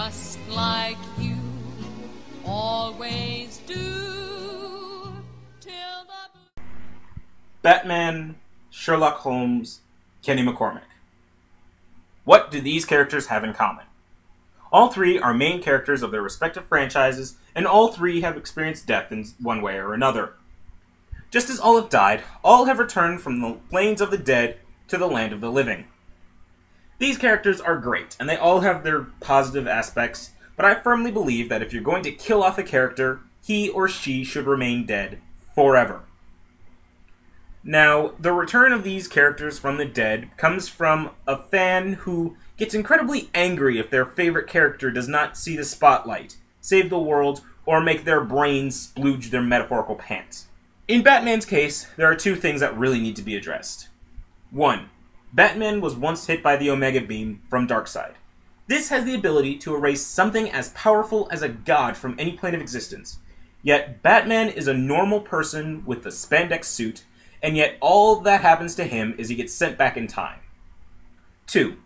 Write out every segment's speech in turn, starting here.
just like you always do, till the... Batman, Sherlock Holmes, Kenny McCormick. What do these characters have in common? All three are main characters of their respective franchises, and all three have experienced death in one way or another. Just as all have died, all have returned from the plains of the dead to the land of the living. These characters are great, and they all have their positive aspects, but I firmly believe that if you're going to kill off a character, he or she should remain dead forever. Now, the return of these characters from the dead comes from a fan who gets incredibly angry if their favorite character does not see the spotlight, save the world, or make their brains splooge their metaphorical pants. In Batman's case, there are two things that really need to be addressed. 1. Batman was once hit by the Omega Beam from Darkseid. This has the ability to erase something as powerful as a god from any plane of existence. Yet, Batman is a normal person with a spandex suit, and yet all that happens to him is he gets sent back in time. 2.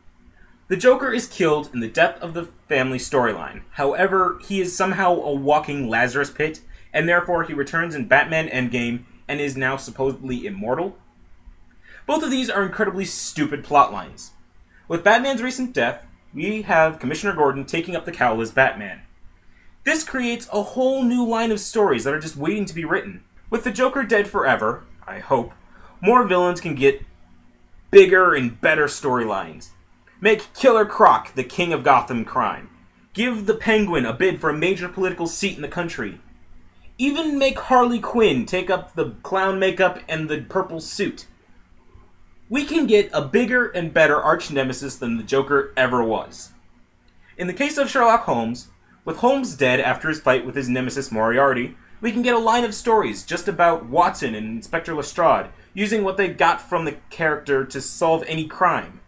The Joker is killed in the death of the family storyline. However, he is somehow a walking Lazarus pit, and therefore he returns in Batman Endgame and is now supposedly immortal. Both of these are incredibly stupid plotlines. With Batman's recent death, we have Commissioner Gordon taking up the cowl as Batman. This creates a whole new line of stories that are just waiting to be written. With the Joker dead forever, I hope, more villains can get bigger and better storylines. Make Killer Croc the king of Gotham crime. Give the Penguin a bid for a major political seat in the country. Even make Harley Quinn take up the clown makeup and the purple suit. We can get a bigger and better arch-nemesis than the Joker ever was. In the case of Sherlock Holmes, with Holmes dead after his fight with his nemesis Moriarty, we can get a line of stories just about Watson and Inspector Lestrade, using what they got from the character to solve any crime.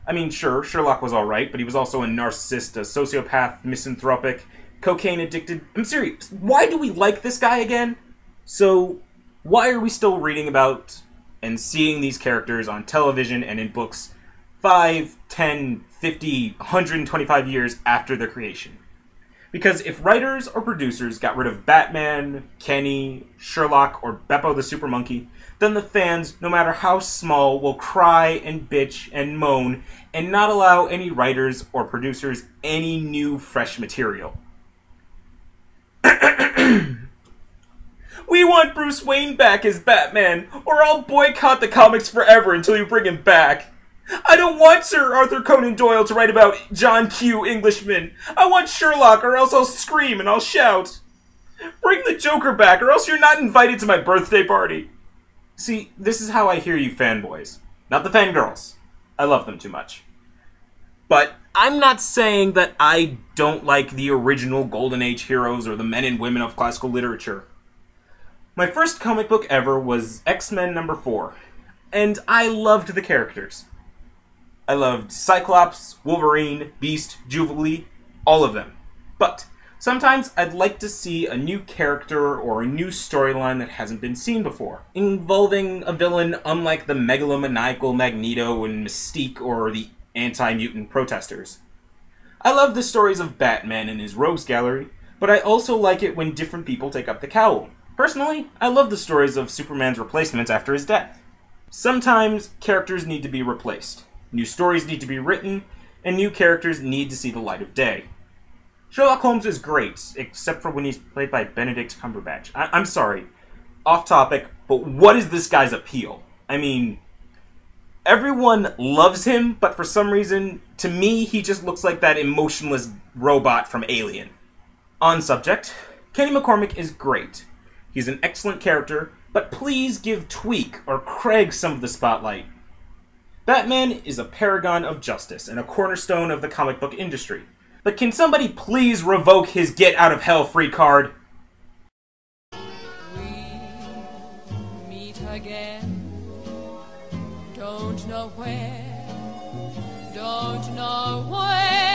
I mean, sure, Sherlock was alright, but he was also a narcissist, a sociopath, misanthropic, cocaine-addicted... I'm serious, why do we like this guy again? So, why are we still reading about and seeing these characters on television and in books 5, 10, 50, 125 years after their creation? Because if writers or producers got rid of Batman, Kenny, Sherlock, or Beppo the Super Monkey, then the fans, no matter how small, will cry and bitch and moan and not allow any writers or producers any new, fresh material. We want Bruce Wayne back as Batman, or I'll boycott the comics forever until you bring him back. I don't want Sir Arthur Conan Doyle to write about John Q. Englishman. I want Sherlock, or else I'll scream and I'll shout. Bring the Joker back, or else you're not invited to my birthday party. See, this is how I hear you fanboys. Not the fangirls. I love them too much. But I'm not saying that I don't like the original Golden Age heroes or the men and women of classical literature. My first comic book ever was X-Men #4, and I loved the characters. I loved Cyclops, Wolverine, Beast, Jubilee, all of them. But sometimes I'd like to see a new character or a new storyline that hasn't been seen before, involving a villain unlike the megalomaniacal Magneto and Mystique or the anti-mutant protesters. I love the stories of Batman and his rogues gallery, but I also like it when different people take up the cowl. Personally, I love the stories of Superman's replacements after his death. Sometimes characters need to be replaced. New stories need to be written, and new characters need to see the light of day. Sherlock Holmes is great, except for when he's played by Benedict Cumberbatch. I'm sorry, off topic, but what is this guy's appeal? I mean, everyone loves him, but for some reason, to me, he just looks like that emotionless robot from Alien. On subject, Kenny McCormick is great. He's an excellent character, but please give Tweak or Craig some of the spotlight. Batman is a paragon of justice and a cornerstone of the comic book industry. But can somebody please revoke his Get Out of Hell free card? We'll meet again. Don't know where. Don't know where.